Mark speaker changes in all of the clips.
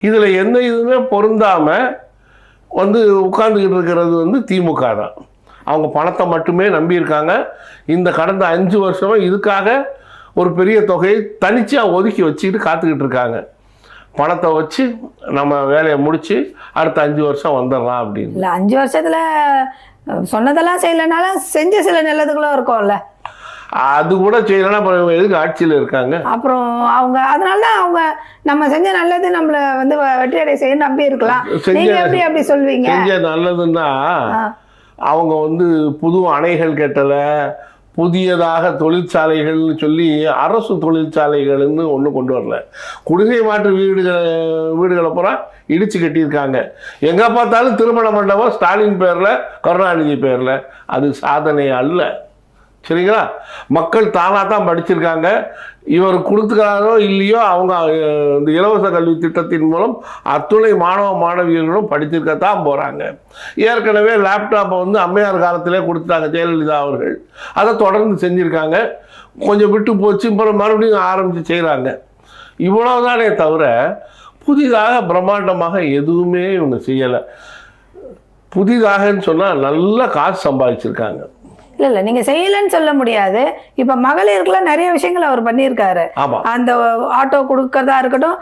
Speaker 1: இதில் எந்த இதுவுமே பொருந்தாமல் உட்கார்ந்துக்கிட்டு இருக்கிறது திமுக தான். அவங்க பணத்தை மட்டுமே நம்பியிருக்காங்க. இந்த கடந்த 5 வருஷமாக இதுக்காக ஒரு பெரிய தொகையை தனிச்சாக ஒதுக்கி வச்சுக்கிட்டு காத்துக்கிட்டு இருக்காங்க. பணத்தை வச்சு நம்ம வேலையை முடித்து அடுத்த 5 வருஷம் வந்துடலாம் அப்படின்னு.
Speaker 2: இல்லை 5 வருஷத்தில் சொன்னதெல்லாம் செய்யலைனாலும் செஞ்ச சில நல்லதுகளும் இருக்கும்ல.
Speaker 1: அது கூட செய்யலைன்னா அப்புறம் எதுக்கு ஆட்சியில் இருக்காங்க?
Speaker 2: அப்புறம் அவங்க அதனால தான் அவங்க நம்ம செஞ்ச நல்லது நம்மளை வெற்றி அடைய செய்ய நம்பி இருக்கலாம். நீங்க எப்படி அப்படி சொல்வீங்க?
Speaker 1: செஞ்ச நல்லதுன்னா அவங்க புது அணைகள் கட்டலை, புதியதாக தொழிற்சாலைகள்னு சொல்லி அரசு தொழிற்சாலைகள்னு ஒன்று கொண்டு வரல. குடிசை மாற்று வீடுகளை பூரா இடிச்சு கட்டியிருக்காங்க. எங்கே பார்த்தாலும் திருமண மண்டபம் ஸ்டாலின் பேரில், கருணாநிதி பேரில். அது சாதனை அல்ல. சரிங்களா? மக்கள் தானாக தான் படிச்சிருக்காங்க. இவர் கொடுத்துக்கிறாரோ இல்லையோ அவங்க இந்த இலவச கல்வி திட்டத்தின் மூலம் அத்துணை மாணவ மாணவியர்களும் படிச்சிருக்கத்தான் போகிறாங்க. ஏற்கனவே லேப்டாப்பை அம்மையார் காலத்திலே கொடுத்தாங்க ஜெயலலிதா அவர்கள். அதை தொடர்ந்து செஞ்சுருக்காங்க. கொஞ்சம் விட்டு போச்சு, அப்புறம் மறுபடியும் ஆரம்பித்து செய்கிறாங்க. இவ்வளோதானே தவிர புதிதாக பிரம்மாண்டமாக எதுவுமே இவங்க செய்யலை. புதிதாகன்னு சொன்னால் நல்ல காசு சம்பாதிச்சிருக்காங்க.
Speaker 2: இல்லை நீங்கள் செய்யலைன்னு சொல்ல முடியாது. இப்போ மகளிருக்குலாம் நிறைய விஷயங்கள் அவர் பண்ணியிருக்காரு. அந்த ஆட்டோ கொடுக்கறதா இருக்கட்டும்,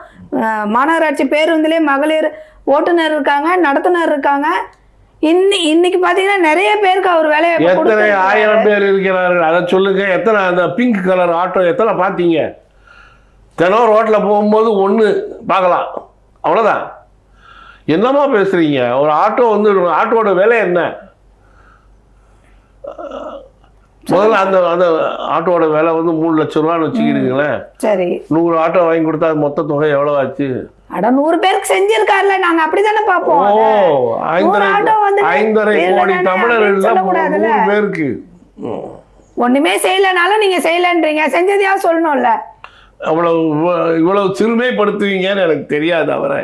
Speaker 2: மாநகராட்சி பேருந்துலேயே மகளிர் ஓட்டுநர் இருக்காங்க, நடத்துனர் இருக்காங்க. இன்னைக்கு பார்த்தீங்கன்னா நிறைய பேருக்கு அவர் வேலையை
Speaker 1: எத்தனை 1000 பேர் இருக்கிறார்கள் அதை சொல்லுங்க. எத்தனை அந்த பிங்க் கலர் ஆட்டோ எத்தனை பார்த்தீங்க? தினம் ரோட்டில் போகும்போது ஒன்று பார்க்கலாம், அவ்வளோதான். என்னமா பேசுகிறீங்க? ஒரு ஆட்டோ ஆட்டோட விலை என்ன? முதல்ல அந்த ஆட்டோட விலை 3 லட்சம் ரூபான்னு வச்சுக்கிடுங்களேன்.
Speaker 2: சரி,
Speaker 1: 100 ஆட்டோ வாங்கி கொடுத்தா மொத்த தொகை எவ்வளோ ஆச்சு?
Speaker 2: 100 பேருக்கு செஞ்சிருக்காருல. நாங்க அப்படித்தானே பார்ப்போம்.
Speaker 1: 5.5 கோடி தமிழர்கள் 100 பேருக்கு
Speaker 2: ஒண்ணுமே செய்யலனாலும் நீங்க செய்யலன்றீங்க. செஞ்சதையா சொல்லணும்ல.
Speaker 1: இவ்வளவு சிறுமைப்படுத்துவீங்கன்னு எனக்கு தெரியாது அவரை.